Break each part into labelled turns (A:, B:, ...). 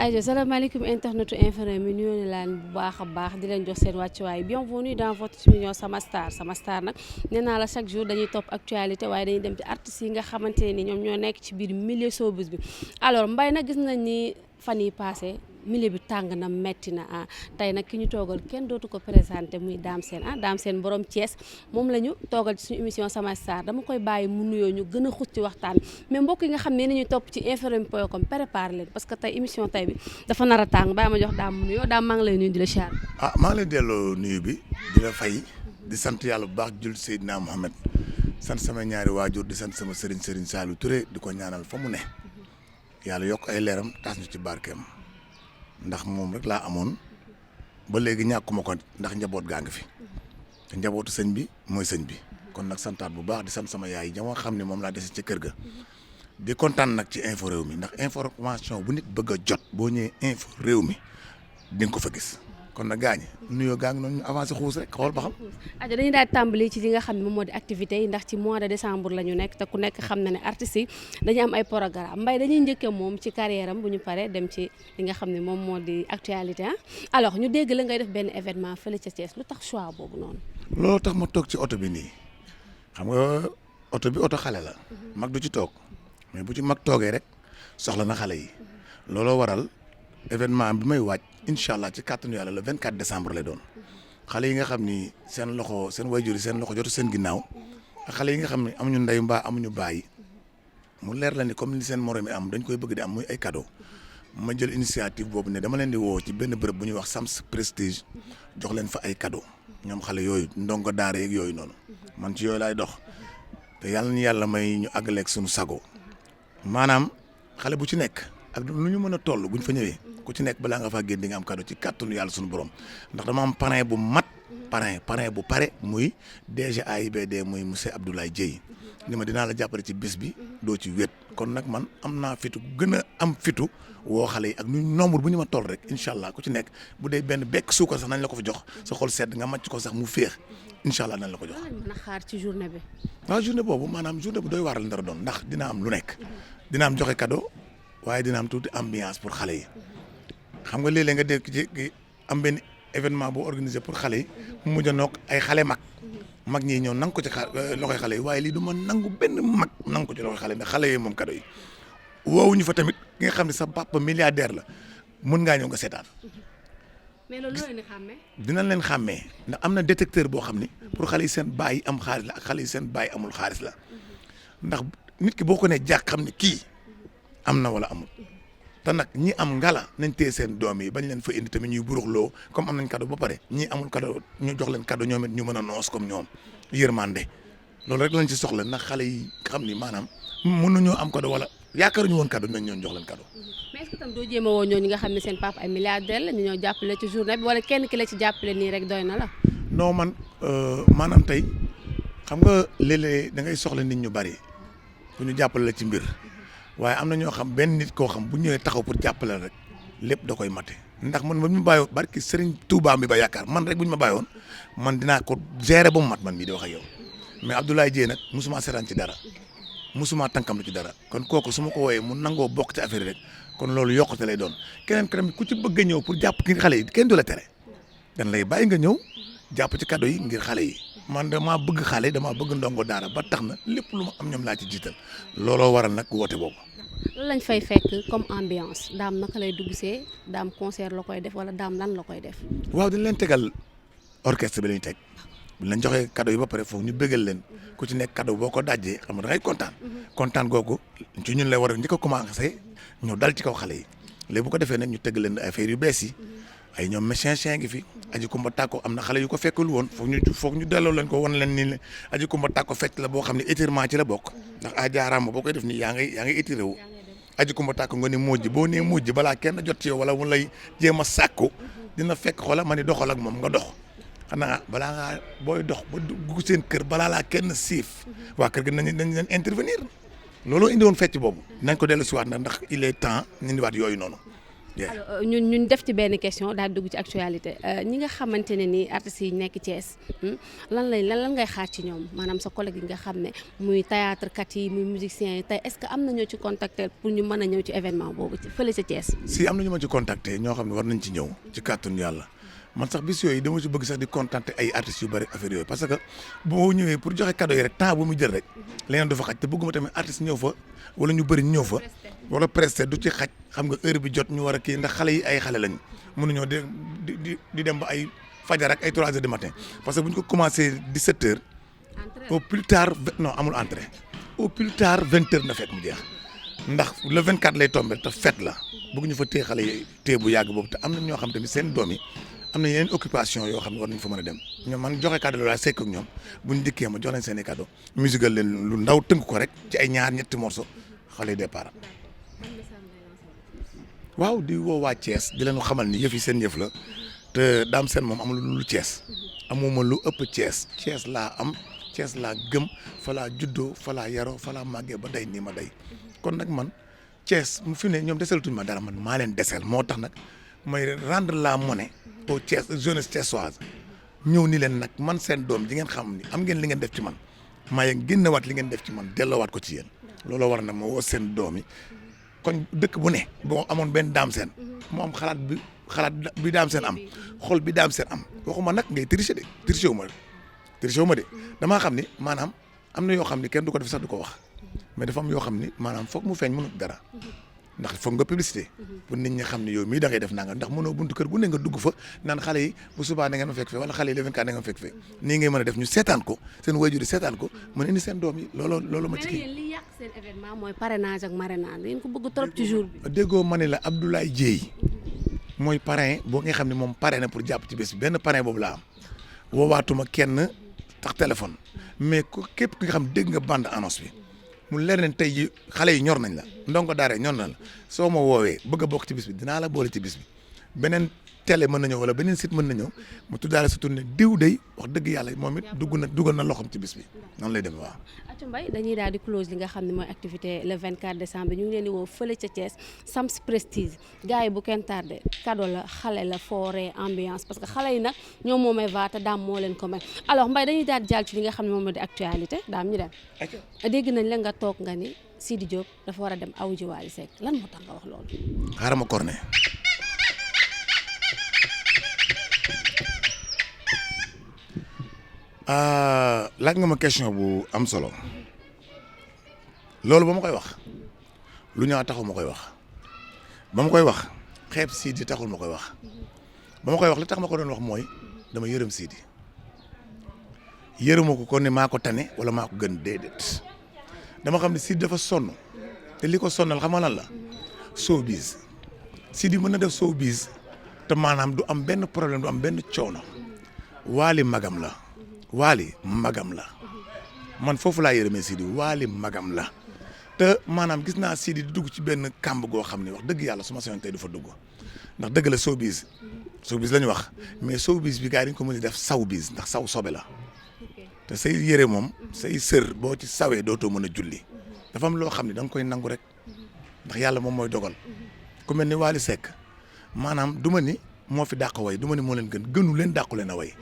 A: ayca salaamaaleykum internetu Infos mi nuyu na leen bu baax a baax di leen jox seen wàccuwaay bienvenue dans votre émission Sama Star nag nee naa la chaque jour dañuy topp actualité waaye dañuy dem ci artistes yi nga xamante ne ni ñoom ñoo nekk ci biir milieu showbiz bi alors Mbaye nag gis nañ ni fan yi passé milieu bi tàng na metti na tey nag ki ñu toogal kenn dootu ko présenté muy Dame Sène Dame Sène borom Thiès moom la ñu toogal ci suñu émission Sama Star dama koy bàyyi mu nuyoo ñu gën a xus ci waxtaan mais mbokk yi nga xam ne nañuy topp ci infos.com préparé leen parce que tey émission tey bi dafa nar a tàng bàyyi ma jox Dame mu nuyoo Dame maa ngi lay nuyu di la char
B: maa ngi lay delloo nuyu bi di la fay di sant yàlla bu baax jul Seydina Mohamed sant sama ñaari waajur di sant sama Serigne Saliou Touré di ko ñaanal fa mu ne yàlla yokk ay leeram taas ñu ci barkeem ndax moom rek laa amoon ba léegi ñàkkuma ko ndax njaboot gaa ngi fi te njabootu sëñ bi mooy sëñ bi kon nag santaat bu baax di sant sama yaay jama xam ne moom laa dese ci kër ga di kontaan nag ci info réew mi ndax information bu nit bëgg a jot boo ñëwee info réew mi di nga ko fa gis kon nag gaañi nuyoo gaa ngi noonu ñu avancé xuus rek xool ba xam.
A: aja dañuy daal tàmbali ci li nga xam ne moom moo di activités yi ndax ci mois de décembre la ñu nekk te ku nekk xam na ne artistes yi dañu am ay programme Mbaye dañuy njëkkee moom ci carrière am bu ñu paree dem ci li nga xam ne moom moo di actualité alors ñu dégg la ngay def benn événement fële ca Thiès lu tax choix boobu noonu.
B: loolu tax ma toog ci oto bi nii xam nga oto bi oto xale la mag du ci toog mais bu ci mag toogee rek soxla na xale yi looloo waral événement bi may waaj incha allah ci kàttanu yàlla le 24 décembre lay doon xale yi nga xam ni seen loxo seen wayjur yi seen loxo jotu seen ginnaaw ak xale yi nga xam ne amuñu ndey mbaa amuñu baay mu leer la ni comme ni seen morom yi am dañ koy bëgg di am muy ay cadeau ma jël initiative boobu ne dama leen di woo ci benn bërëb bu ñuy wax Sams Prestige jox leen fa ay cadeau ñoom xale yooyu ndongo daara yeeg yooyu noonu man ci yooyu laay dox te yàlla ni yàlla may ñu àggaleeg suñu sago maanaam xale bu ci nekk ak lu ñu mën a toll buñ fa ñëwee ku ci nekk balaa nga faa génn di nga am cadeau ci kàttanu yàlla suñu borom ndax dama am parrain bu mat parrain bu pare muy DG AIBD muy monsieur Abdoulaye Dieye ni ma dinaa la jàppale ci bis bi doo ci wét kon nag man am naa fitu gën a am fitu woo xale yi ak ñu nombre bu ñu ma toll rek incha allah ku ci nekk bu dee benn bekk suukar sax nañ la ko fa jox sa xol sedd nga màcc ko sax mu féex incha allah nañ la ko jox.
A: lan lañ mën a xaar ci journée bi.
B: waaw journée boobu maanaam journée bu doy waar la dara doon ndax dina am lu nekk dina am joxe cadeau waaye dina am tuuti ambiance pour xale yi xam nga léeg-léeg nga dégg ci am benn événement boo organisé pour xale yi mu mujj a noog ay xale mag ñi ñëw nangu ko ci loxoy xale yi waaye lii du ma nangu benn mag nangu ko ci loxoy xale ndax xale yi moom cadeau yi woowuñu fa tamit ki nga xam ne sa papa milliardaire la mën ngaa ñëw nga seetaan.
A: mais loolu loo leen di xàmmee.
B: dinañ leen xàmmee ndax am na détecteur boo xam ni pour xale yi seen baay am xaalis la ak xale yi seen baay amul xaalis la ndax nit ki boo ko nee jàkk xam ne kii am na wala amul te nag ñi am ngala nañ téye seen doom yi bañ leen fa indi tamit ñuy buruxloo comme am nañ cadeau ba pare ñi amul cadeau ñu jox leen cadeau ñoom it ñu mën a noos comme ñoom yërmande loolu rek lañ ci soxla ndax xale yi xam ni maanaam mënuñoo am cadeau wala yaakaaruñu woon cadeau nañ ñoon jox leen cadeau.
A: mais est-ce que tam doo jéem a woo ñooñu nga xam ne seen papa ay milliardaire la ñu ñoo jàppale ci journée bi wala kenn ki la ci jàppale nii rek doy na la.
B: non man maanaam tey xam nga léeg-léeg da ngay soxla nit ñu bari bu ñu jàppale la ci mbir waaye am na ñoo xam benn nit koo xam bu ñëwee taxaw pour jàppale rek lépp da koy mate ndax man bu ñu ma bàyyoon barki Serigne Touba mi ba yaakaar man rek bu ñu ma bàyyoon man dinaa ko gérer ba mu mat man mii di wax ak yow mais Abdoulaye Dieye nag musuma seetaan ci dara musuma tànkam lu ci dara kon kooku su ma ko wooyee mu nangoo bokk ci affaire rek kon loolu yokkute lay doon keneen tamit ku ci bëgg a ñëw pour jàpp ki xale yi kenn du la tere dañ lay bàyyi nga ñëw jàpp ci cadeau yi ngir xale yi man damaa bëgg xale damaa bëgg ndongo daara ba tax na lépp lu ma am ñoom laa ci jiital looloo waral nag woote boobu.
A: lan lañ fay fekk comme ambiance daam naka lay dugg see daam concert la koy def wala daam lan la koy def.
B: waaw dañ leen tegal orchestre bi la ñu teg bu leen joxee cadeau yi ba pare foofu ñu bëggal leen ku ci nekk cadeau boo ko dajjee xam nga da ngay kontaan googu ci ñun lay war a njëkk a commencé ñu dal ci kaw xale yi léegi bu ko defee nag ñu tëgg leen affaire yu bees yi ay ñoom mécanicien ngi fi aji kumba tàkko am na xale yu ko fekkul woon foog ñu delloo leen ko wan leen ni aji kumba tàkko fecc la boo xam ne étirement ci la bokk ndax a jaaraama boo koy def nii yaa ngay étiré wu aji kumba tàkko nga ni mujj boo nee mujj balaa kenn jot ci yow wala mu lay jéem a sàkku dina fekk xoola ma ni doxal ak moom nga dox xanaa balaa ngaa booy dox ba dugg seen kër balaa laa kenn siif waa kër gi nañ leen intervenir looloo indi woon fecc boobu nañ ko dellu si waat ndax il est temps ñu indiwaat yooyu noonu
A: alors ñun def ci benn question daal dugg ci actualité ñi nga xamante ne ni artistes yi nekk Thiès lan ngay xaar ci ñoom maanaam sa collègue yi nga xam ne muy théâtre kat yi muy musiciens yi tey est-ce que am na ñoo ci contacter pour ñu mën a ñëw ci événement boobu ci fële ca Thiès.
B: si am na ñu ma ci contacter ñoo xam ne war nañ ci ñëw ci kàttanu yàlla man sax bis yooyu dama ci bëgg sax di contacter ay artistes yu bëri affaire yooyu parce que boo ñëwee pour joxe cadeau yi rek temps bu mu jël rek leneen du fa xaj te bëgguma tamit artiste ñëw fa wala ñu bëri ñëw fa wala presté du ci xaj xam nga heure bi jot ñu war a kii ndax xale yi ay xale lañ mënuñoo di dem ba ay fajar ak ay 3 heures du matin parce que bu ñu ko commencé 17 heures au plus tard non amul entrée au plus tard 20 heures na fekk mu jeex ndax le 24 lay tombé te fête la bëgg ñu fa téye xale yi téye bu yàgg boobu te am na ñoo xam tamit seen doom yi am na yeneen occupation yoo xam ne war nañ fa mën a dem ñoom man joxe cadeau laa sekk ak ñoom buñ dikkee ma jox leen seen i cadeau musical leen lu ndaw tënk ko rek ci ay ñaar ñetti morceau xale yi départ waaw di woo waa Thiès di leen xamal ni yëf yi seen yëf la te Dame Sène moom amul lu Thiès amuma lu ëpp Thiès laa am Thiès laa gëm fa laa juddoo fa laa yaroo fa laa màggee ba day nii ma day kon nag man Thiès mu fi ne ñoom desalatuñ ma dara man maa leen desel moo tax nag may rendre la monnaie au Thiès jeunesse thiessoise ñëw ni leen nag man seen doom ji ngeen xam ni am ngeen li ngeen def ci man maa ngi génnewaat li ngeen def ci man delloowaat ko ci yéen looloo war nag ma woo seen doom yi kon dëkk bu ne boo amoon benn Dame Sène mu am xalaat bi Dame Sène am xol bi Dame Sène am waxuma nag ngay tricher wu ma de damaa xam ni maanaam am na yoo xam ni kenn du ko def sax du ko wax mais dafa am yoo xam ni maanaam foog mu feeñ mënut dara ndax foog nga publicité pour nit ñi xam ne yow mii da ngay def nanga ndax mënoo buntu kër gu ne nga dugg fa naan xale yi bu subaa da ngeen ma fekk fee wala xale yi le 24 da ngeen ma fekk fee nii ngay mën a def ñu seetaan ko seen waajur yi seetaan ko mën a indi seen doom yi loolu ma ci kii.
A: mais li yàq seen événement mooy parrainage ak marrainage ngeen ko bëgg trop ci jour bi.
B: déggoo ma ne la Abdoulaye Dieye mooy parrain boo nga xam ne moom parrain na pour jàpp ci bés bi benn parrain boobu laa am woowaatuma kenn tax téléphone mais ku képp ki nga xam dégg nga bande annonce bi mu leer leen tey ji xale yi ñor nañ la ndongo daara ñor na la soo ma woowee bëgg a bokk ci bis bi dinaa la boole ci bis bi beneen télé mën na ñëw wala beneen site mën na ñëw mu tuddaale sa tournée diw day wax dëgg yàlla moom it dugal na loxoom ci bis bi noonu lay demee waaw.
A: Athio Mbaye dañuy daal di close li nga xam ne mooy activité le 24 décembre ñu ngi leen di woo fële ca Thiès Sams Prestige gars yi bu kenn tardé cadeau la xale la forêt ambiance parce que xale yi nag ñoom moo may vaata daam moo leen ko may alors Mbaye dañuy daal di jàll ci li nga xam ne moom moo di actualité daam ñu dem. dégg nañ la nga toog nga ni Sidi Diop dafa war a dem awu ji Wally Seck lan moo tax nga wax loolu.
B: xaaral ma corné. laaj nga ma question bu am solo loolu ba ma koy wax lu ñaaw taxul ma koy wax ba ma koy wax xeeb Sidi taxul ma koy wax ba ma koy wax li tax ma ko doon wax mooy dama yërëm Sidi yërëma ko kon ne maa ko tane wala maa ko gën déedéet dama xam ne Sidi dafa sonn te li ko sonnal xam nga lan la showbiz Sidi mën na def showbiz te maanaam du am benn problème du am benn coono Wally magam la. Wally magam la man foofu laa yërëmee Sidi Wally magam la te maanaam gis naa Sidi di dugg ci benn kàmb goo xam ne wax dëgg yàlla su ma sañoon tey du fa dugg ndax dëgg la showbiz la ñu wax mais showbiz bi gars yi dañ ko mën a def sawbiz ndax saw sobe la te say yëre moom say sër boo ci sawee dootoo mën a julli dafa am loo xam ne da nga koy nangu rek ndax yàlla moom mooy dogal ku mel ni Wally Seck maanaam du ma ni moo fi dàq way du ma ni moo leen gënu leen dàqu leen a way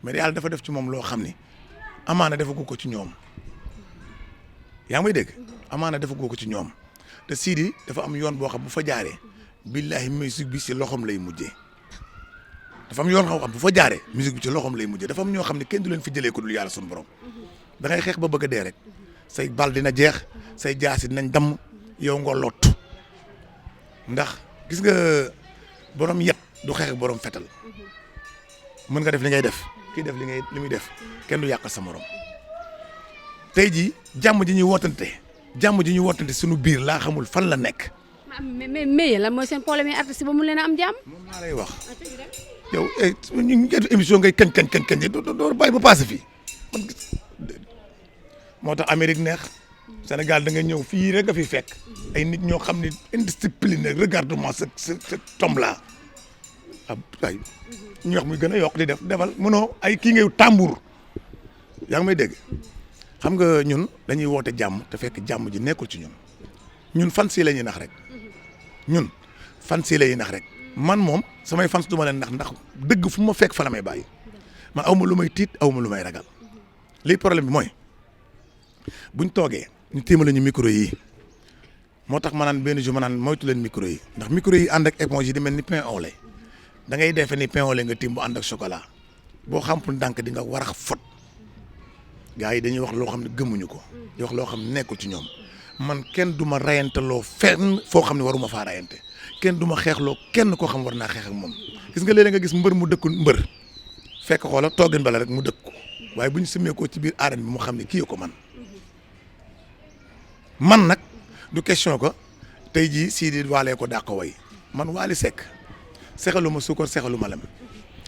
B: mais yàlla dafa def ci moom loo xam ni amaana defagu ko ci ñoom yaa ngi may dégg amaana defagu ko ci ñoom te Sidi dafa am yoon boo xam bu fa jaaree billahi musique bi ci loxoom lay mujjee dafa am yoon xam bu fa jaaree musique bi ci loxoom lay mujjee dafa am ñoo xam ne kenn du leen fi jëlee ko dul yàlla suñu borom da ngay xeex ba bëgg a dee rek say bal dina jeex say jaasi dinañ damm yow nga lot ndax gis nga borom yet du xeex ak borom fetal mën nga def li ngay def. kii def li muy def kenn du yàqal sa morom tey jii jàmm ji ñuy wootante suñu biir laa xamul fan la nekk.
A: mais lan mooy seen problème yi artiste ba mu leen a am jàmm.
B: moom laa lay wax yow ñu ngi def émission ngay kañ doo bàyyi ba passé fii moo tax Amérique neex Sénégal da nga ñëw fii rek nga fi fekk ay nit ñoo xam ne indiscipliné regarde-moi ce tombe là ay ñu wax muy gën a yokk di defal mënoo ay kii ngay tàmbur yaa ngi may dégg xam nga ñun dañuy woote jàmm te fekk jàmm ji nekkul ci ñun fan si la ñuy nax rek ñun fans yi lay nax rek man moom samay fans du ma leen ndax dëgg fu ma fekk fa la may bàyyi man aw ma lu may tiit aw ma lu may ragal lii problème bi mooy buñ toogee ñu téemale ñu micro yi moo tax ma naan benn jour ma naan moytu leen micro yi ndax micro yi ànd ak éponge yi di mel ni pain au lait da ngay defe ni pain au lait nga tiim bu ànd ak chocolat boo xampul ndànk di nga warax fot gars yi dañuy wax loo xam ne gëmuñu ko di wax loo xam ne nekkul ci ñoom man kenn du ma rayanteloo fenn foo xam ne waruma faa rayante kenn du ma xeexloo kenn koo xam war naa xeex ak moom gis nga léeg nga gis mbër mu dëkku mbër fekk xoola toogin bala rek mu dëkk ko waaye bu ñu sëmmeekoo ci biir arène bi mu xam ne kii ko man nag du question ko tey jii Sidi waalee ko dàq way man Wally Seck sexalu ma suukar sexalu ma lem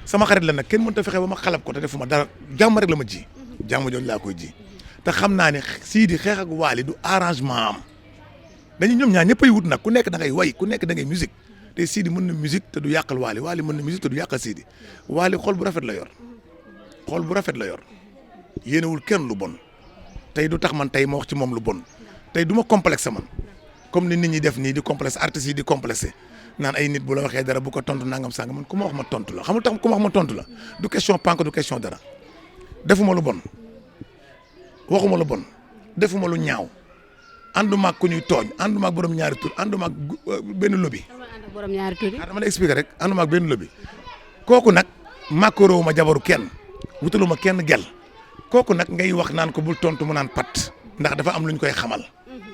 B: sama xarit la nag kenn mënut a fexe ba ma xalab ko te defuma dara jàmm rek la ma ji jàmm jooju laa koy ji te xam naa ne Sidi xeex ak Wally du arrangement am dañu ñoom ñaar ñëppay wut nag ku nekk da ngay way ku nekk da ngay musique te Sidi mën na musique te du yàqal Wally Wally mën na musique te du yàqal Sidi Wally xol bu rafet la yor xol bu rafet la yor yéenewul kenn lu bon tey du tax man tey ma wax ci moom lu bon tey du ma complexe man comme ni nit ñi def nii di complexe artistes yi di complexé naan ay nit bu la waxee dara bu ko tontu nangam sàng man ku ma wax ma tontu la xamul tax ku ma wax ma tontu la du question pank du question dara defuma lu bon waxuma lu bon defuma lu ñaaw ànduma ak ku ñuy tooñ ànduma ak borom ñaari tur ànduma ak benn lobby.
A: borom ñaari tur yi.
B: dama lay expliquer rek ànduma ak benn lobby kooku nag màkkaroo ma jabaru kenn wutaluma kenn gel kooku nag ngay wax naan ko bul tontu mu naan pat ndax dafa am lu ñu koy xamal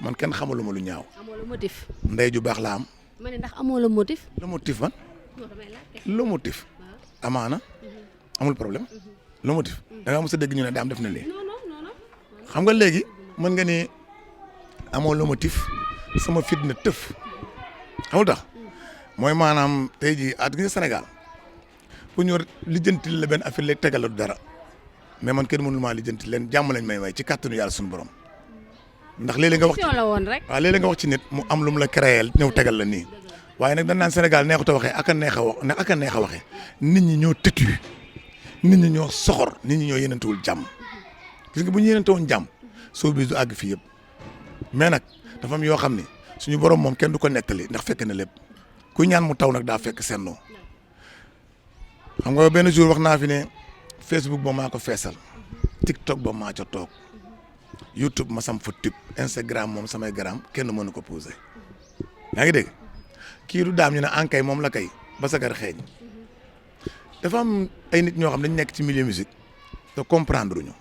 B: man kenn xamaluma lu ñaaw.
A: amoo la motif.
B: ndey ju baax la am.
A: ma ne ndax amoo la motif.
B: le motif man. le motif. amaana. amul problème. le motif. da ngaa mos a dégg ñu ne daam def na lii. xam nga léegi mën nga ni amoo le motif sama fit na tëf xamul tax mooy maanaam tey jii at gi Sénégal pour ñu lijjanti la benn affaire léegi tegal la du dara mais man kenn mënul maa lijjanti leen jàmm lañ may may ci kàttanu yàlla suñu borom. ndax léeg-léeg nga wax ci
A: la woon rek.
B: waaw léeg-léeg nga wax ci nit mu am lu mu la créé ñëw tegal la nii waaye nag dañ naan Sénégal neexut a waxee ak a neex a wax ak a neex a waxee nit ñi ñoo tëtu nit ñi ñoo soxor nit ñi ñoo yéenantewul jàmm gis nga bu ñu yéenante woon jàmm soo bis du àgg fii yëpp mais nag dafa am yoo xam ni suñu borom moom kenn du ko nettali ndax fekk na lépp ku ñaan mu taw nag daa fekk sennoo xam nga benn jour wax naa fi ne Facebook ba maa ko feesal TikTok ba maa ca toog YouTube ma sam fa tip Instagram moom samay gram kenn mënu ko posé yaa ngi dégg kii du daam ñu ne ankay moom la kay ba sagar xeeñ dafa am ay nit ñoo xam dañ nekk ci milieu musique te comprendre ñu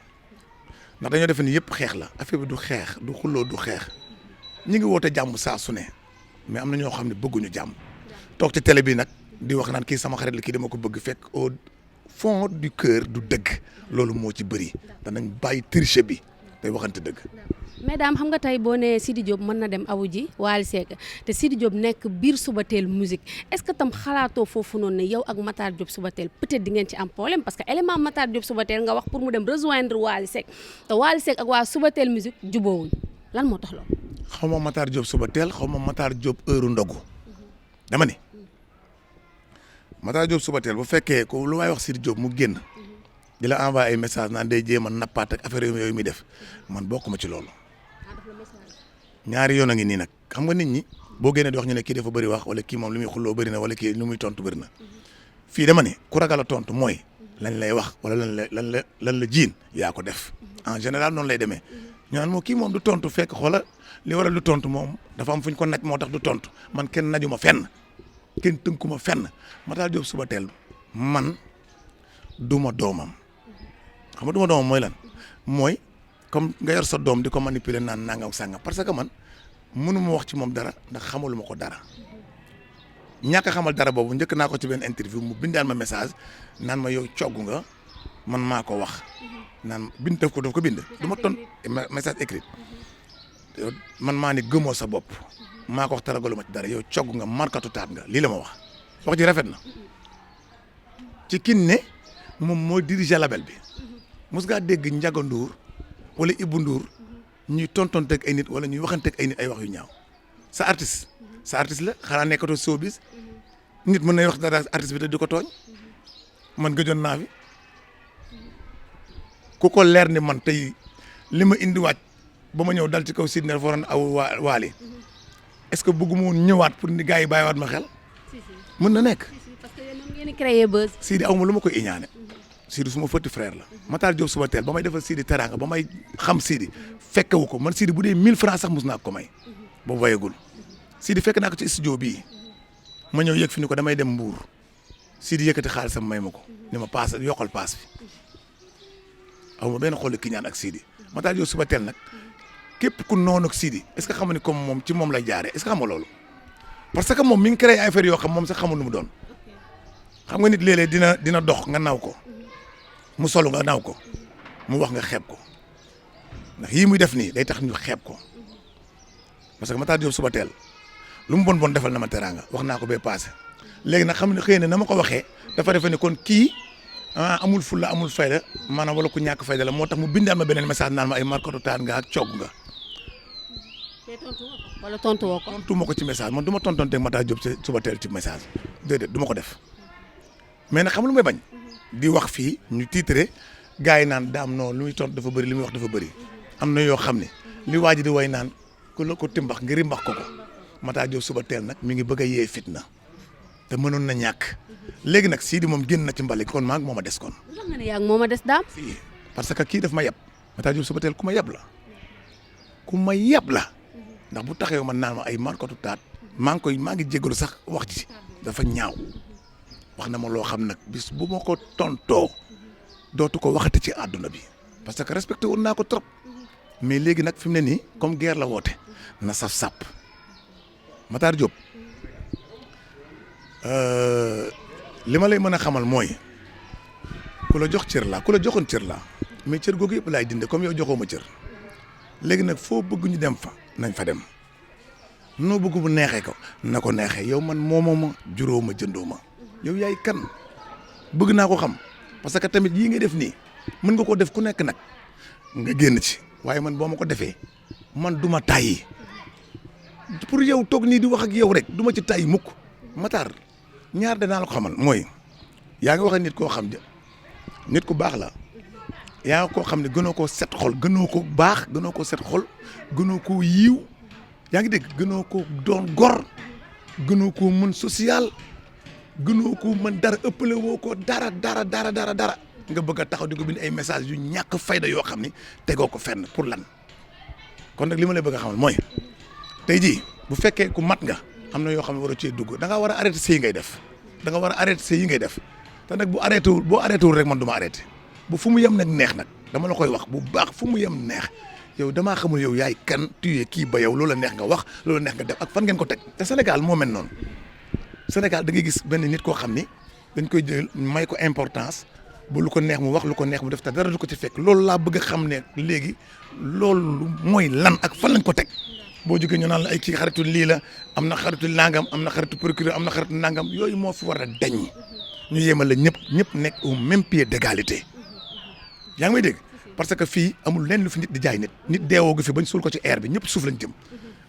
B: ndax dañoo defe ni yëpp xeex la affaire bi du xeex du xulloo du xeex ñi ngi woote jàmm saa su ne mais am na ñoo xam ne bëgguñu jàmm toog ci télé bi nag di wax naan kii sama xarit la kii dama ko bëgg fekk au fond du cœur du dëgg loolu moo ci bëri danañ bàyyi tricher bi day waxante dëgg.
A: mais daam xam nga tey boo nee Sidi Diop mën na dem awu ji Wally Seck te Sidi Diop nekk biir Subatel musique est-ce que tam xalaatoo foofu noonu ne yow ak Matar Diop Subatel peut-être di ngeen ci am problème parce que élément Matar Diop Subatel nga wax pour mu dem rejoindre Wally Seck te Wally Seck ak waa Subatel musique jubóowuñ lan moo tax loolu.
B: xaw ma Matar Diop Subatel xaw ma Matar Diop heure ndogu dama ni Matar Diop Subatel bu fekkee ko lu waay wax Sidi Diop mu génn di la envoyé ay message naan day jéem a nappaat ak affaire yooyu muy def man bokkuma ci loolu. ñaari yoon a ngi nii nag xam nga nit ñi boo génnee di wax ñu ne kii dafa bëri wax wala kii moom lu muy xulloo bëri na wala kii lu muy tontu bëri na fii dama ne ku ragal a tontu mooy lañ lay wax wala lan la jiin yaa ko def en général noonu lay demee ñu naan moo kii moom du tontu fekk xoola li waral du tontu moom dafa am fu ñu ko naj moo tax du tontu man kenn najuma fenn kenn tënkuma fenn Matar Diop Subatel man duma doomam xam nga duma doomam mooy lan mooy comme nga yor sa doom di ko manipuler naan nangam sàngam parce que man mënu ma wax ci moom dara ndax xamaluma ko dara ñàkk a xamal dara boobu njëkk naa ko ci benn interview mu bindaan ma message naan ma yow cogg nga man maa ko wax naan bind daf ko bind du ma ton message écrit man maa ni gëmoo sa bopp maa ko wax taragaluma ci dara yow cogg nga markatu taat nga lii la ma wax ji rafet na ci kin ne moom mooy diriger label bi mos ngaa dégg Ndiaga Ndour wala Ibou Ndour ñuy tontonteeg ay nit wala ñuy waxanteeg ay nit ay wax yu ñaaw sa artiste la xanaa nekkatoo showbiz nit mën na wax dara artiste bi te di ko tooñ man gëjoon naa fi ku ko leer ni man tey li ma indiwaat ba ma ñëw dal ci kaw Sidi ne dafa waroon aw Wally est-ce que bëgguma woon ñëwaat pour ni gars yi bàyyiwaat ma xel mën na nekk.
A: parce que yéen mën ngeen di créer buzz.
B: Sidi aw ma lu ma koy iñaane Sidi suma petit frère la Matar Diop suba teel ba may defal Sidi teraanga ba may xam Sidi fekkewu ko man Sidi bu dee 1000 francs sax mus naa ko may ba wayagul Sidi fekk naa ko ci studio bii ma ñëw yëg fi ni ko damay dem Mbour Sidi yëkkati xaalisam may ma ko ni ma paas yokkal paas bi aw ma benn xool ki ñaan ak Sidi Matar Diop suba teel nag képp ku noonu ak Sidi est-ce que xam nga ni comme moom ci moom lay jaaree est-ce que xam nga loolu parce que moom mi ngi créé ay affaire yoo xam moom sax xamul lu mu doon xam nga nit léeg-léeg dina dox nga naw ko mu solu nga naw ko mu wax nga xeeb ko ndax yii muy def nii day tax ñu xeeb ko parce que Matar Diop suba teel lu mu bon defal na ma teraanga wax naa ko bee passé léegi nag xam ne xëy na na ma ko waxee dafa defe ne kon kii amul fulla amul fayda maanaam wala ku ñàkk fayda la moo tax mu bindaat ma beneen message naan ma ay markatu taan nga ak coog nga.
A: te tontu woo ko wala tontu woo ko.
B: tontu ma ko ci message man du ma tontonteeg Matar Diop suba teel ci message déedéet du ma ko def mais nag xam lu may bañ. di wax fii ñu tiitre gars yi naan daam non lu muy tontu dafa bëri li muy wax dafa bëri am na yoo xam ne li waa ji di way naan ku la ko timbax ngir mbax ko Matar Diop suba teel nag mi ngi bëgg a yee fitna te mënoon na ñàkk léegi nag Sidi moom génn na ci mbali kon maa ngi moom a des kon.
A: lu nga ne yaa ngi moom a des daam.
B: fii parce que kii daf ma yeb Matar Diop suba teel ku ma yeb la ndax bu taxee man naan ma ay markatu taat maa ngi jégalu sax wax ji dafa ñaaw. wax na ma loo xam nag bis bu ma ko tontoo dootu ko waxati ci àdduna bi parce que respecté woon naa ko trop mais léegi nag fi mu ne nii comme guerre la woote na saf sàpp Matar Diop li ma lay mën a xamal mooy ku la jox cër laa ku la joxoon cër laa mais cër googu yëpp laay dinde comme yow joxoo ma cër léegi nag foo bëgg ñu dem fa nañ fa dem noo bëgg bu neexee ko na ko neexee yow man moomoo ma juróo ma jëndoo ma yow yaay kan bëgg naa ko xam parce que tamit yii ngay def nii mën nga ko def ku nekk nag nga génn ci waaye man boo ma ko defee man du ma tàyyi pour yow toog nii di wax ak yow rek du ma ci tàyyi mukk Matar ñaar danaa la ko xamal mooy yaa ngi wax nit koo xam ne nit ku baax la yaa ngi koo xam ne gënoo koo set xol gënoo ko baax gënoo ko set xol gënoo koo yiiw yaa ngi dégg gënoo ko doon gor gënoo koo mën social gënoo ko mën dara ëppale woo ko dara nga bëgg a taxaw di ko bind ay message yu ñàkk fayda yoo xam ni tegoo ko fenn pour lan kon nag li ma lay bëgg a xamal mooy tey jii bu fekkee ku mat nga am na yoo xam ne war a cee dugg da nga war a arrêté sëy ngay def da nga war a arrêté sëy yi ngay def te nag boo arrêté wul rek man du ma arrêté bu fu mu yem nag neex nag dama la koy wax bu baax fu mu yem neex yow damaa xamul yow yaay kan tuyee kii ba yow loola neex nga wax loola neex nga def ak fan ngeen ko teg te Sénégal moo mel noonu Sénégal da ngay gis benn nit koo xam ni dañ koy jël may ko importance bu lu ko neex mu wax lu ko neex mu def te dara du ko ci fekk loolu laa bëgg a xam ne léegi loolu mooy lan ak fan lañ ko teg boo jógee ñu naan la ay kii xaritu lii la am na xaritu nangam am na xaritu procureur am na xaritu nangam yooyu moo fi war a dañ ñu yemal la ñëpp nekk au même pied d'égalité yaa ngi may dégg parce que fii amul lenn lu fi nit di jaay nit deewoo gi fi bañ suul ko ci air bi ñëpp suuf lañ jëm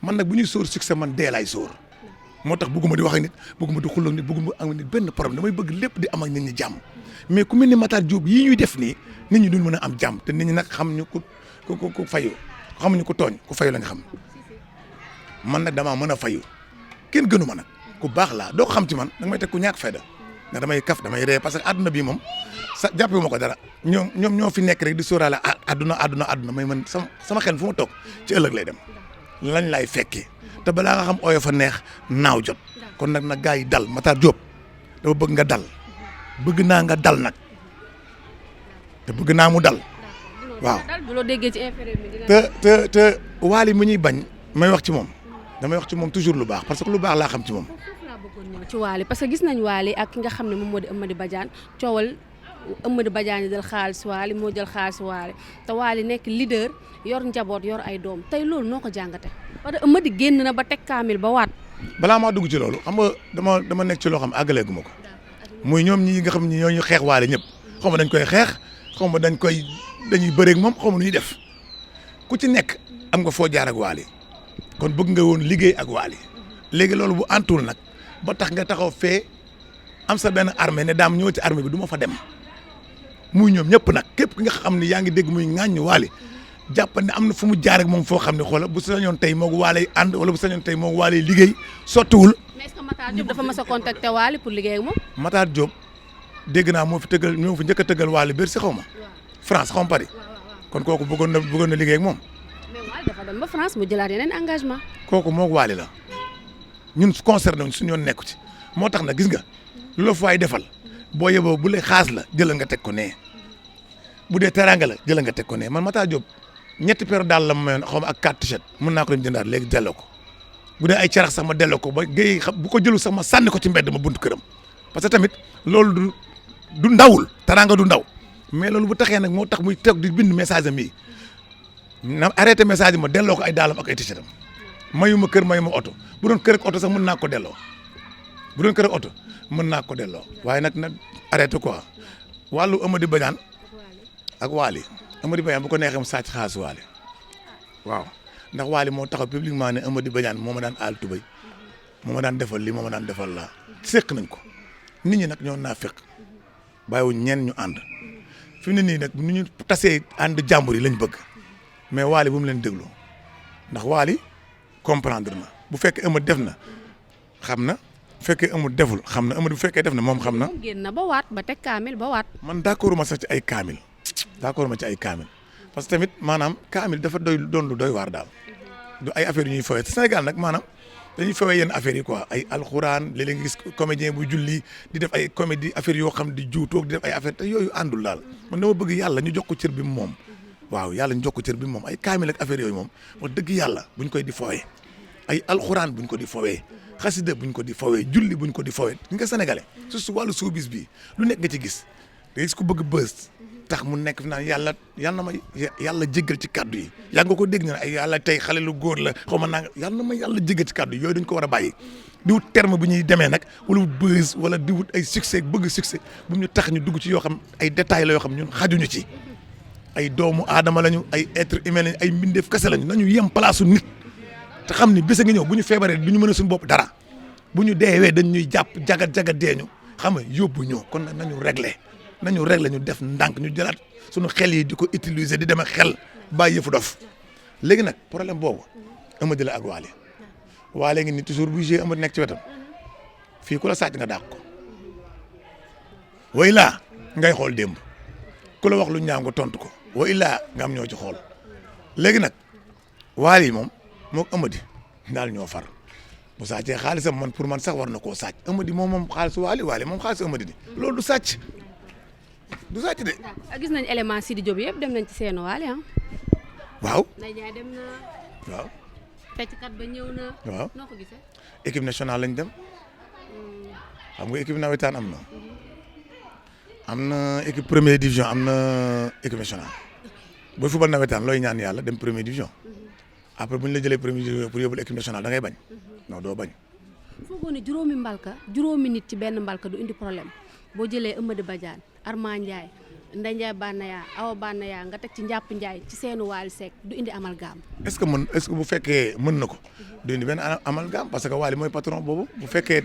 B: man nag bu ñuy sóor succès man dee laay sóor moo tax bëgguma di wax ak nit bëgguma di xuloo ak nit bëgguma am nit benn problème damay bëgg lépp di am ak nit ñi jàmm mais ku mel ni Matar Diop yii ñuy def nii nit ñi duñ mën a am jàmm te nit ñi nag xam ñu ku fayu xamuñu ku tooñ ku fayu la nga xam man nag damaa mën a fayu kenn gënu ma nag ku baax laa doo ko xam ci man danga may teg ku ñàkk fayda ndax damay kaf damay ree parce que àdduna bii moom sa jàppee ma ko dara ñoom ñoo fi nekk rek di sóoraale àdduna may man sama xel fu ma toog ci ëllëg lay dem lañ laay fekkee te balaa nga xam ooyo fa neex naaw jot kon nag gars yi dal Matar Diop dama bëgg nga dal bëgg naa nga dal nag te bëgg naa mu dal waaw te Wally mu ñuy bañ may wax ci moom damay wax ci moom toujours lu baax parce que lu baax laa xam ci moom.
A: ci Wally parce que gis nañ Wally ak ki nga xam ne moom moo di Eumeudi Badiane coowal Eumeudi Badiane jël xaalis Wally moo jël xaalis Wally te Wally nekk leader yor njaboot yor ay doom tey loolu noo ko jàngate parce que Eumeudi génn na ba teg kaamil ba waat.
B: balaa maa dugg ci loolu xam nga dama nekk ci loo xam àggaleegu ma ko muy ñoom ñi nga xam ne ñoo ñu xeex Wally ñëpp xaw ma dañ koy xeex xaw ma dañuy bëreeg moom xaw ma nu ñuy def ku ci nekk am nga foo jaar ak Wally kon bëgg nga woon liggéey ak Wally léegi loolu bu antul nag ba tax nga taxaw fee am sa benn armée ne daam ñëw ci armée bi du ma fa dem muy ñoom ñëpp nag képp ki nga xam ne yaa ngi dégg muy ŋàññi Wally jàpp ne am na fu mu jaar ak moom foo xam ne xoola bu sañoon tey moog Wally ànd wala bu sañoon tey moog Wally liggéey sottiwul
A: mais est-ce que Matar Diop dafa mas a contacter Wally pour liggéey ak moom.
B: Matar Diop dégg naa moo fi njëkk a tëggal Wally Bercy xaw ma France xaw ma Paris kon kooku bëggoon na liggéey ak moom.
A: mais Wally dafa dem ba France mu jëlaat yeneen engagement.
B: kooku moog Wally la ñun concerné wuñ suñu yoon nekku ci moo tax na gis nga lu la fay defal boo yeboo bu lay xaas la jëlal nga teg ko nee bu dee teranga la jëlal nga teg ko nee man Matar Diop ñetti paire daal la ma mayoon xaw ma ak 4 t-shirt mën naa ko dem jëndaat léegi delloo ko bu dee ay carax sax ma delloo ko ba géey bu ko jëlu sax ma sànni ko ci mbedd ma buntu këram parce que tamit loolu du ndawul teranga du ndaw mais loolu bu taxee nag moo tax muy toog di bind message am yi na arrêté message ma delloo ko ay daalam ak ay t-shirtam mayuma kër mayuma oto bu doon kër ak oto sax mën naa ko delloo bu doon kër ak oto mën naa ko delloo waaye nag arrêté quoi wàllu Amady Badiane ak Wally Amady Badiane bu ko neexee mu sàcc xaalis Wally waaw ndax Wally moo taxaw publiquement ne Amady Badiane moo ma daan aal tubay moo ma daan defal lii moo ma daan defal laa séq nañ ko nit ñi nag ñoo naa fekk bàyyiwuñ ñeen ñu ànd fi mu ne nii nag nu ñu tasee ànd jàmbur yi lañ bëgg mais Wally bu mu leen déglu ndax Wally comprendre na bu fekkee Amady def na xam na bu fekkee Amady deful xam na Amady bu fekkee def na moom xam na.
A: génn na ba waat ba teg kaamil ba waat.
B: man d'accord ma sax ci ay kaamil d'accord ma ci ay kaamil parce que tamit maanaam kaamil dafa doon lu doy waar daal du ay affaires yu ñuy fowee Sénégal nag maanaam dañuy fowee yenn affaires yi quoi ay alxuraan léeg-léeg nga gis comédien bu julli di def ay comédie affaires yoo xam di juutoog di def ay affaires te yooyu àndul daal man dama bëgg yàlla ñu jox ko cër bi moom waaw yàlla ñu jox ko cër bi moom ay kaamil ak affaires yooyu moom wax dëgg yàlla buñ koy di fowee ay alxuraan buñ ko di fowee xasida buñ ko di fowee julli buñ ko di fowee nga sénégalais surtout wàllu showbiz bi lu nekk nga ci gis da gis ko bëgg bës tax mu nekk fi naan yàlla na ma yàlla jéggal ci kaddu yi yaa nga ko dégg na ay yàlla tey xale lu góor la xaw ma naa yàlla na ma yàlla jéggal ci kaddu yi yooyu dañ ko war a bàyyi di wut terme bu ñuy demee nag wala wut bës wala di wut ay succès bëgg succès bu ñu tax ñu dugg ci yoo xam ay détails la yoo xam ñun xajuñu ci ay doomu aadama lañu ay être humain lañu ay mbindeef kese lañu nañu yem place nit te xam ni bés a ngi ñëw bu ñu feebaree du ñu mën a suñu bopp dara bu ñu deewee dañ ñuy jàpp jagat deeñu xam nga yóbbu ñoo kon nag nañu réglé ñu def ndànk ñu jëlaat suñu xel yi di ko utiliser di dem ak xel bàyyi yëfu dof léegi nag problème boobu Amady la ak Wally Wally ngi ni toujours bu jugee Amady nekk ci wetam fii ku la sàcc nga dàq ko way laa ngay xool démb ku la wax lu ñaaw nga tontu ko way laa nga am ñoo ci xool léegi nag Wally moom moog Amady daal ñoo far bu sàccee xaalisam man pour man sax war na koo sàcc Amady moom xaalisu Wally moom xaalisu Amady di loolu du sàcc de.
A: gis nañ élément Sidi Diop yëpp dem nañ ci seenu Wally ah.
B: waaw.
A: Ndeye Ndiaye dem na.
B: waaw.
A: fecckat ba ñëw na.
B: waaw
A: noo ko gisee.
B: équipe nationale lañ dem xam nga équipe nawetaan am na équipe première division am na équipe nationale booy football nawetaan looy ñaan yàlla dem première division après bu ñu la jëlee première division pour yóbbul équipe nationale da ngay bañ non doo bañ.
A: foogoo ne juróomi nit ci benn mbalka du indi problème boo jëlee Amady Badiane Armand Ndiaye Ndeye Ndiaye Banaya Awa Banaya nga teg ci Njàpp Ndiaye ci seenu Wally Seck du indi amalgame.
B: est-ce que bu fekkee mën na ko du indi benn amalgame parce que Wally mooy patron boobu bu fekkee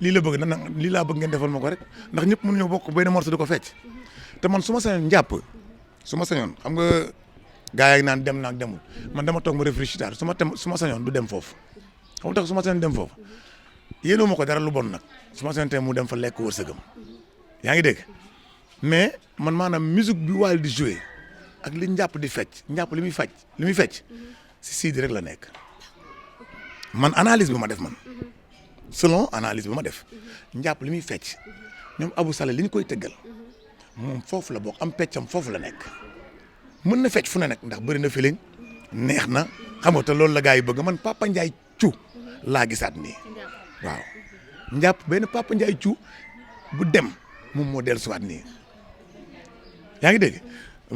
B: lii la bëgg na lii laa bëgg ngeen defal ma ko rek ndax ñëpp mënuñoo bokk benn morceau di ko fecc te man su ma sañoon xam nga gars yi naan dem naag demul man dama toog ma réfléchir su ma sañoon du dem foofu xam nga tax su ma sañoon dem foofu yéenoo ma ko dara lu bon nag su ma sañoon tey mu dem fa lekk wërsëgam yaa ngi dégg mais man maanaam musique bi Wally di jouer ak li Njàpp di fecc Njàpp li muy fecc si Sidi rek la nekk man analyse bi ma def man selon analyse bi ma def Njàpp li muy fecc ñoom Abou Saleh li ñu koy tëggal moom foofu la bokk am peccam foofu la nekk mën na fecc fu ne nag ndax bëri na feeling neex na xam nga te loolu la gars yi bëgg man Papa Ndiaye Thiou laa gisaat nii waaw Njàpp benn Papa Ndiaye Thiou bu dem moom moo dellusiwaat nii yaa ngi dégg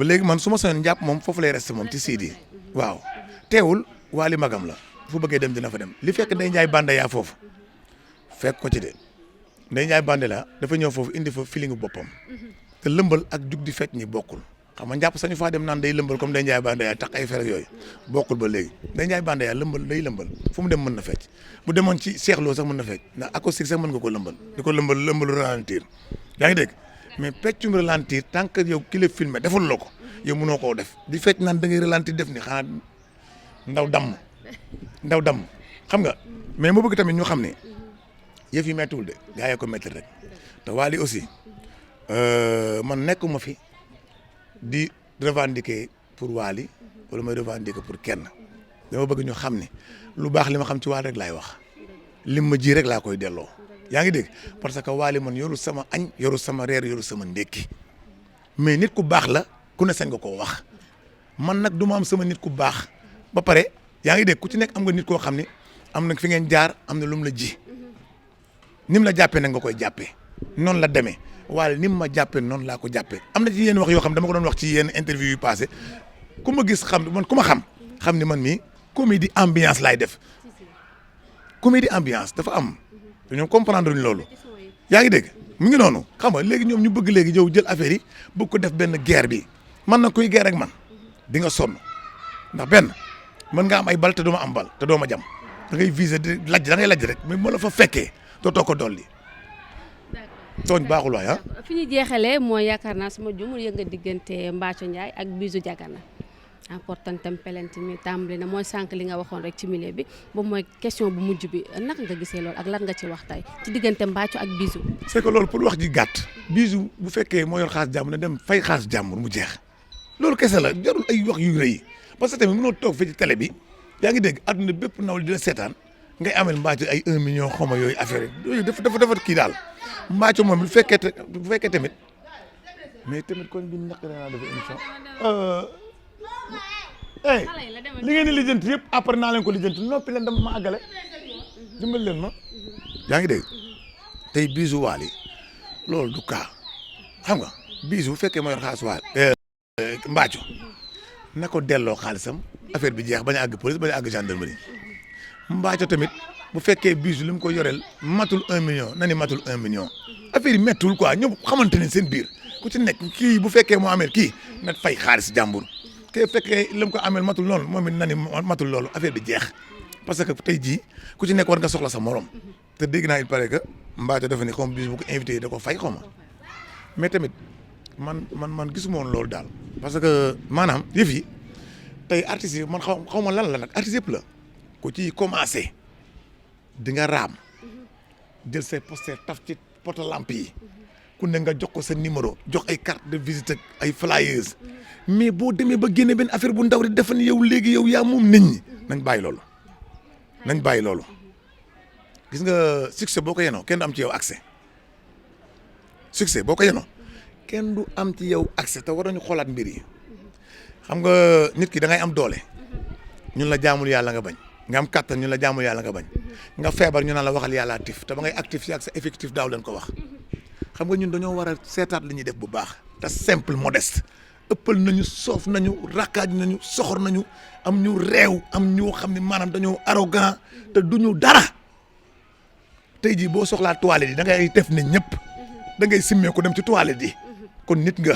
B: léegi man su ma soxla Njàpp moom foofu lay resté moom ci Sidi waaw teewul Wally magam la fu bëggee dem dina fa dem li fekk Ndeye Ndiaye Bandeya foofu fekk ko ci de Ndeye Ndiaye Bandeya dafa ñëw foofu indi fa feeling boppam te lëmbal ak jug di fecc ñi bokkul xam nga Njàpp sañu faa dem naan day lëmbal comme Ndeye Ndiaye Bandeya tax ay fer ak yooyu bokkul ba léegi Ndeye Ndiaye Bandeya day lëmbal fu mu dem mën na fecc bu demoon ci Cheikh Lo sax mën na fecc ndax acoustique sax mën nga ko lëmbal di ko lëmbalu ralentir yaa ngi dégg mais peccum ralentir tant que yow ki la filmé deful la ko yow mënoo koo def di fecc naan da ngay ralentir def ni xanaa ndaw damm xam nga mais ma bëgg tamit ñu xam ne yëf yi méttiwul de gars yi ko métti rek te Wally aussi man nekkuma fi di revendiquer pour Wally wala may revendiquer pour kenn dama bëgg ñu xam ne lu baax li ma xam ci Wally rek laay wax lim ma ji rek laa koy delloo yaa ngi dégg parce que Wally man yorul sama añ yorul sama reer yorul sama ndékki mais nit ku baax la ku ne sañ nga koo wax man nag du ma am sama nit ku baax ba pare yaa ngi dégg ku ci nekk am nga nit koo xam ne am na fi ngeen jaar am na lu mu la ji ni mu la jàppee nag nga koy jàppee noonu la demee waaye ni mu ma jàppee noonu laa ko jàppee am na ci yenn wax yoo xam dama ko doon wax ci yenn interview yu passé ku ma gis xam man ku ma xam ni man mii comédie ambiance laay def comédie ambiance dafa am dañoo comprendre ñu loolu yaa ngi dégg mu ngi noonu xam nga léegi ñoom ñu bëgg léegi ñëw jël affaire yi bëgg ko def benn guerre bi man na kuy guerre ak man di nga sonn ndax benn mën nga am ay bal te doo ma am bal te doo ma jam da ngay viser di lajj da ngay lajj rek mais moo la fa fekkee dootoo ko dolli tooñ baaxul waay ah.
A: fi ñu jeexalee mooy yaakaar naa sama jumul yënga diggante Mbathio Ndiaye ak Bijou Dagana importantem pelente mi tàmbali na mooy sànq li nga waxoon rek ci milieu bi boobu mooy question bu mujj bi naka nga gisee loolu ak lan nga ci wax tey ci diggante Mbathio ak Bijou.
B: c'est que loolu pour wax ji gàtt Bijou bu fekkee moo yor xaalis jàmbur na dem fay xaalis jàmbur mu jeex loolu kese la jarul ay wax yu rëy parce que tamit mënoo toog fii ci télé bi yaa ngi dégg àdduna bépp nawul di la seetaan ngay amel Mbathio ay 1 million xaw ma yooyu affaire yooyu dafa kii daal Mbathio moom bu fekkee tamit mais tamit kon bi naq naa def émission li ngeen di lijjanti yëpp après naa leen ko lijjanti noppi leen dama ma àggale dimbali leen ma yaa ngi dégg tey Bijou Wally loolu du cas xam nga Bijou bu fekkee ma yor xaalis Wally Mbathio na ko delloo xaalisam affaire bi jeex bañ a àgg police bañ a àgg gendarmerie Mbathio tamit bu fekkee Bijou li mu ko yoreel matul 1 million na ni matul 1 million affaire yi mettul quoi ñoom xamante ne seen biir ku ci nekk kii bu fekkee moo ameel kii na fay xaalis jàmbur te fekkee li mu ko ameel matul loolu moom it na ni matul loolu affaire bi jeex parce que tey jii ku ci nekk war nga soxla sa morom te dégg naa il paraît que Mbathio dafa ni comme Bijou bu ko invité da ko fay xaw ma mais tamit man gisuma woon loolu daal parce que maanaam yëf yi tey artistes yi man xaw ma lan la nag artistes yëpp la ku ci commencé di nga raam jël say poster taf ci poto lampe yi ku ne nga jox ko sa numéro jox ay carte de visite ak ay flyers mais boo demee ba génne benn affaire bu ndaw rek dafa ni yow léegi yow yaa moom nit ñi nañ bàyyi loolu gis nga succès boo ko yenoo kenn du am ci yow accès succès boo ko yenoo kenn du am ci yow accès te war nañu xoolaat mbir yi xam nga nit ki da ngay am doole ñun la jaamul yàlla nga bañ nga am kattan ñun la jaamul yàlla nga bañ nga feebar ñu naan la waxal yàlla actif te ba ngay actif si ak sa effectif daaw leen ko wax xam nga ñun dañoo war a seetaat li ñuy def bu baax te simple modeste ëppal nañu soof nañu rakkaaj nañu soxor nañu am ñu réew am ñoo xam ne maanaam dañoo arrogant te duñu dara tey jii boo soxlaa toilette yi da ngay def ne ñëpp da ngay simmee ko dem ci toilette yi kon nit nga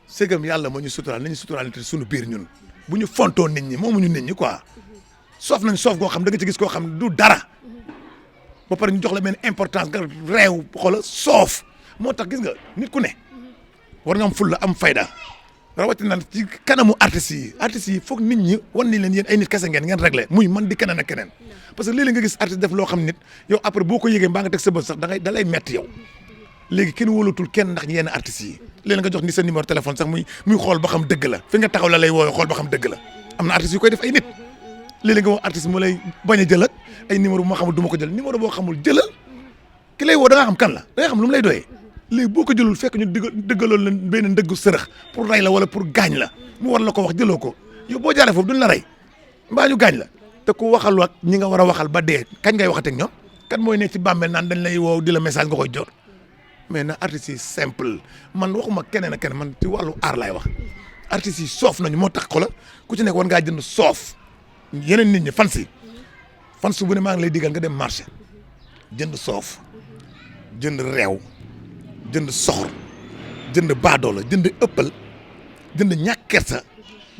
B: sëgam yàlla moo ñu suturaal nañu suturaal te suñu biir ñun bu ñu fontoo nit ñi moomuñu nit ñi quoi soof nañ soof goo xam da nga ci gis koo xam ne du dara ba pare ñu jox la benn importance nga réew xoola soof moo tax gis nga nit ku ne war nga am fulla am fayda rawatina ci kanamu artistes yi foog nit ñi wan ni leen yéen ay nit kese ngeen réglé muy man di keneen ak keneen parce que léeg-léeg nga gis artiste def loo xam nit yow après boo ko yëgee mbaa nga teg sa bët sax da lay metti yow léegi kenn wóolatul kenn ndax yenn artistes yi léeg nga jox ni sa numéro téléphone sax muy xool ba xam dëgg la fi nga taxaw la lay wooyo xool ba xam dëgg la am na artistes yu koy def ay nit léeg-léeg nga wax artiste mu lay bañ a jël ak ay numéro bu ma xamul du ma ko jël numéro boo xamul jëlal ki lay woo da nga xam kan la da nga xam lu mu lay doyee léegi boo ko jëlul fekk ñu dëggaloon leen benn ndëggu sërëx pour rey la wala pour gaañ la mu war la ko wax jëloo ko yow boo jaaree foofu duñ la rey mbaa ñu gaañ la te ku waxal ak ñi nga war a waxal ba dee kañ ngay waxateeg ñoom kan mooy nekk ci bàmmeel naan dañ lay woow di la message nga koy jot mais na artistes yi simple man waxuma keneen ak keneen man ci wàllu aar laay wax artistes yi soof nañu moo tax xola ku ci nekk war ngaa jënd soof yeneen nit ñi fans bu ne maa ngi lay digal nga dem marché jënd soof jënd réew jënd soxor jënd baadoola jënd ëppal jënd ñàkk kersa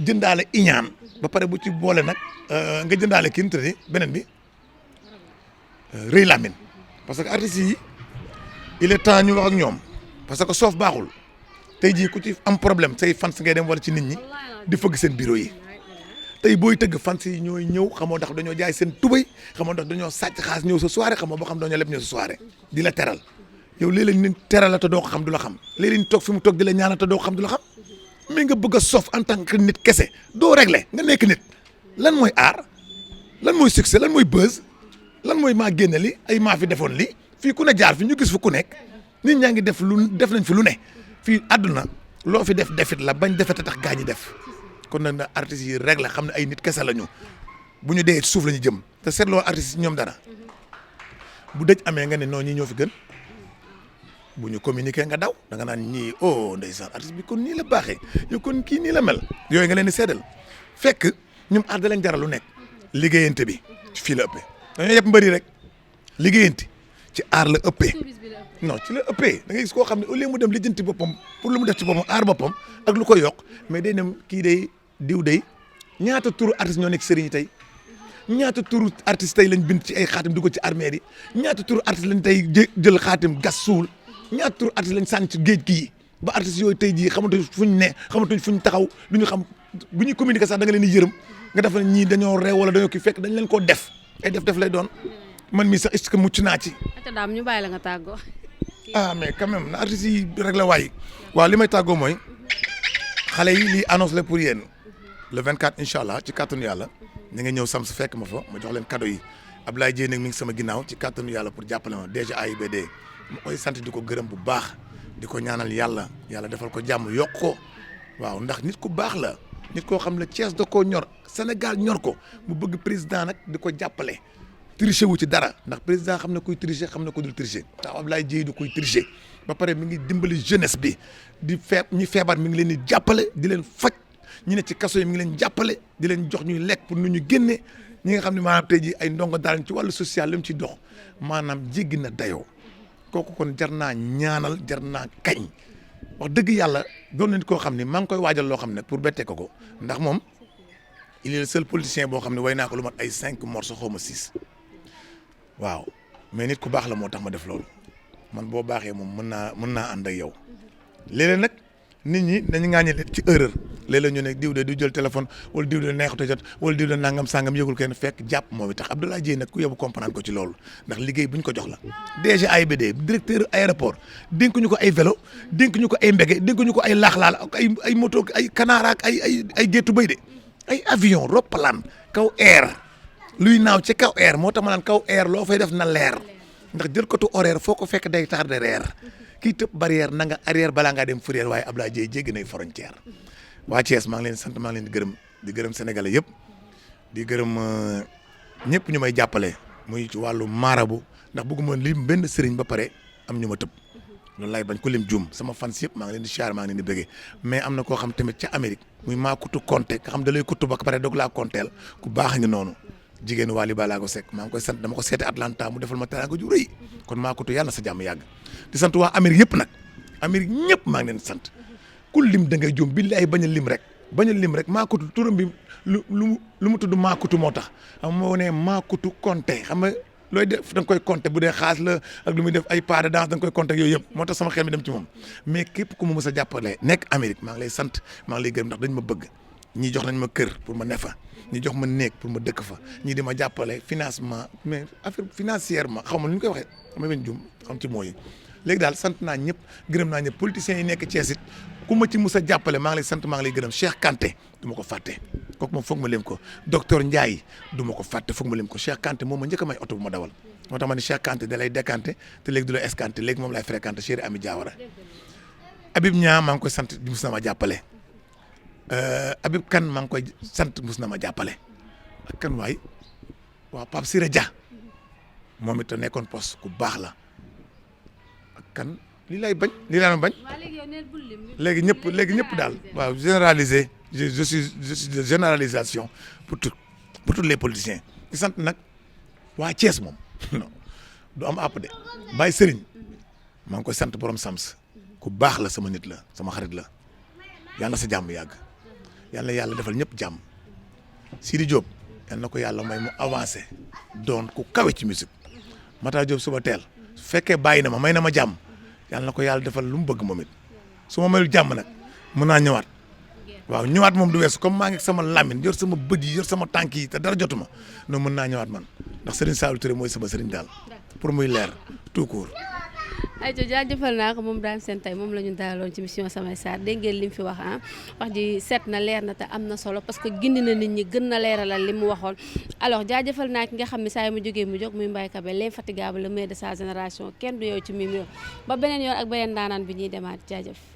B: jëndaale iñaan ba pare bu ci boole nag nga jëndaale kii ni beneen bi rëy làmmiñ parce que artistes yi il est temps ñu wax ak ñoom parce que soof baaxul tey jii ku ci am problème say fans ngay dem wala ci nit ñi di fëgg seen bureau yi tey booy tëgg fans yi ñooy ñëw xamoo ndax dañoo jaay seen tubay xamoo ndax dañoo sàcc xaas ñëw sa soirée xamoo boo xam dañoo leb ñëw sa soirée di la teral yow léeg-léeg nit teral la te doo ko xam du la xam léeg-léeg nit toog fi mu toog di la ñaanal te doo ko xam du la xam mais nga bëgg a sof en tant que nit kese doo régler nga nekk nit lan mooy art lan mooy succès lan mooy buzz lan mooy maa génne li ay maa fi defoon li fii ku ne jaar fi ñu gis fu ku nekk nit ñaa ngi def nañ fi lu ne fii àdduna loo fi defit la bañ defete tax gaa ñi def kon nag na artistes yi régler xam ne ay nit kese la ñu bu ñu dee suuf la ñu jëm te seetloo artistes yi ñoom dara bu dëj amee nga ne non ñi ñoo fi gën bu ñu communiquer nga daw da nga naan ñii oh ndeysaan artiste bi kon nii la baaxee yow kon kii nii la mel yooyu nga leen di seedal fekk ñoom art da leen jaral lu nekk liggéeyante bi fii la ëppee dañoo yëpp mbëri rek liggéeyante ci art la ëppee non ci la ëppee da ngay gis koo xam ne au lieu mu dem lijjanti boppam pour lu mu def ci boppam aar boppam ak lu ko yokk mais day dem kii day diw day ñaata turu artiste ñoo nekk sëriñ yi tey ñaata turu artiste tey lañ bind ci ay xaatim dugg ci armée yi ñaata turu artiste lañ tey jël xaatim gas suul ñaata turu artiste lañ sànni ci géej kii ba artistes yooyu tey jii xamatuñ fuñ ne xamatuñ fuñ taxaw du ñu xam bu ñuy communiquer sax da nga leen di yërëm nga def ne ñii dañoo réew wala dañoo kii fekk dañ leen koo def ay def lay doon man mii sax est-ce que mucc naa ci.
A: ata daam ñu bàyyi la nga tàggoo.
B: Mais quand même na artistes yi rek la waay waaw li may tàggoo mooy xale yi lii annonce la pour yéen le 24 incha allah ci kàttanu yàlla ñu ngi ñëw sam su fekk ma fa ma jox leen cadeau yi Ablaye Dieng nag mi ngi sama ginnaaw ci kàttanu yàlla pour jàppale ma déjà AIBD ma koy sant di ko gërëm bu baax di ko ñaanal yàlla defal ko jàmm yokk ko waaw ndax nit ku baax la nit koo xam ne Thiès da koo ñor Sénégal ñor ko mu bëgg président nag di ko jàppale tricher wu ci dara ndax président xam ne kuy tricher xam ne ko dul tricher taw Ablaye Dieng du kuy tricher ba pare mi ngi dimbali jeunesse bi di ñi feebar mi ngi leen di jàppale di leen faj ñi ne ci kaso yi mi ngi leen jàppale di leen jox ñuy lekk pour nu ñu génne ñi nga xam ne maanaam tey jii ay ndongo daal ci wàllu social li mu ci dox maanaam jéggi na dayoo kooku kon jar naa ñaanal jar naa kañ wax dëgg yàlla doon nañ koo xam ne maa ngi koy waajal loo xam ne pour bettee ko ndax moom il est le seul politicien boo xam ne way naa ko lu mat ay 5 morceaux xaw ma 6 waaw mais nit ku baax la moo tax ma def loolu man boo baaxee moom mën naa ànd ak yow léeg-léeg nag nit ñi dañu ŋaañal ci erreur léeg-léeg ñu ne diw de du jël téléphone wala diw de neexut a jot wala diw de nangam sangam yëgul kenn fekk jàpp moom it tax Abdoulaye Dieng nag ku yóbbu comprendre ko ci loolu ndax liggéey bu ñu ko jox la DG AIBD directeur aéroport dénk ñu ko ay vélo dénk ñu ko ay mbege dénk ñu ko ay laaxlaal ak ay moto ay kanaara ak ay géttu béy de ay avion roppalaan kaw air luy naaw ci kaw air moo tax ma naan kaw air loo fay def na leer ndax jël kotu horaire foo ko fekk day tardé reer kii tëb barrière na nga arrière balaa ngaa dem fourrière waaye Abdoulaye Dieng jéggi nay frontière waa Thiès maa ngi leen sant maa ngi leen di gërëm sénégalais yëpp di gërëm ñëpp ñu may jàppale muy ci wàllu maarabu ndax bëgguma lim benn sëriñ ba pare am ñu ma tëb loolu laay bañ ko lim juum sama fans yëpp maa ngi leen di siyaar maa ngi leen di bëggee mais am na koo xam tamit ca Amérique muy maa kutu compté nga xam da lay kutu ba pare doog laa compteel ku baax a ngi noonu jigéenu Wally Ballago Seck maa ngi koy sant dama ko seete Atlanta mu defal ma teraanga ju rëy kon maa kutu yàlla na sa jàmm yàgg di sant waa Amérique yëpp nag Amérique ñëpp maa ngi leen sant ku lim da ngay juum billaay bañ a lim rek maa kutu turam bi lu mu tudd maa kutu moo tax xam nga moo ne maa kutu compté xam nga looy def da nga koy compté bu dee xaas la ak lu muy def ay pas de danse da nga koy compté yooyu yëpp moo tax sama xel mi dem ci moom mais képp ku ma mës a jàppale nekk Amérique maa ngi lay sant maa ngi lay gërëm ndax dañ ma bëgg ñii jox nañ ma kër pour ma ne fa ñi jox ma néeg pour ma dëkk fa ñii di ma jàppale financement mais affaire financièrement xaw ma nu ñu koy waxee xam nga benn jum xam ci mooy léegi daal sant naa ñëpp gërëm naa ñëpp politiciens yi nekk Thiès it ku ma ci mus a jàppale maa ngi lay sant maa ngi lay gërëm Cheikh Kanté du ma ko fàtte kooku moom foog ma lim ko docteur Ndiaye du ma ko fàtte foog ma lim ko Cheikh Kanté moom ma njëkk a may oto bu ma dawal moo tax ma ne Cheikh Kanté da lay décanté te léegi du la escanté léegi moom lay fréquenté chéri Ami Diawara Habib Niang maa ngi koy sant mus na ma jàppale Habib Kane maa ngi koy sant mus na ma jàppale ak kan waay waaw Pape Siré Dia moom it nekkoon poste ku baax la ak kan lii lay bañ lii laa bañ léegi ñëpp daal waaw généraliser je suis de généralisation pour tous les politiciens di sant nag waa Thiès moom non du am àpp de Baye Serigne maa ngi koy sant borom Sams ku baax la sama nit la sama xarit la yàlla na sa jàmm yàgg yàlla defal ñëpp jàmm Sidi Diop yal na ko yàlla may mu avancé doon ku kawe ci musique Mata Diop suba teel su fekkee bàyyi na ma may na ma jàmm yal na ko yàlla defal lu mu bëgg moom it su ma mayul jàmm nag mën naa ñëwaat waaw ñëwaat moom du weesu comme maa ngi sama lamine yor sama bët yi yor sama tànk yi te dara jotuma non mën naa ñëwaat man ndax Serigne Saliou Touré mooy sama Serigne daal pour muy leer tout court.
A: ayca jaajëfal naa ko moom Dame Sène tey moom la ñu dalaloon ci mission Samay Sarr dégg ngeen li mu fi wax wax ji set na leer na te am na solo parce que gindi na nit ñi gën na leeralal li mu waxoon. alors jaajëfal naa ki nga xam ne saa yi mu jógee mu jóg muy Mbaye Kabé l'infatigable le meilleur de sa génération kenn du yow ci mim yow ba beneen yoon ak beneen daanaan bi ñuy demaat jaajëf.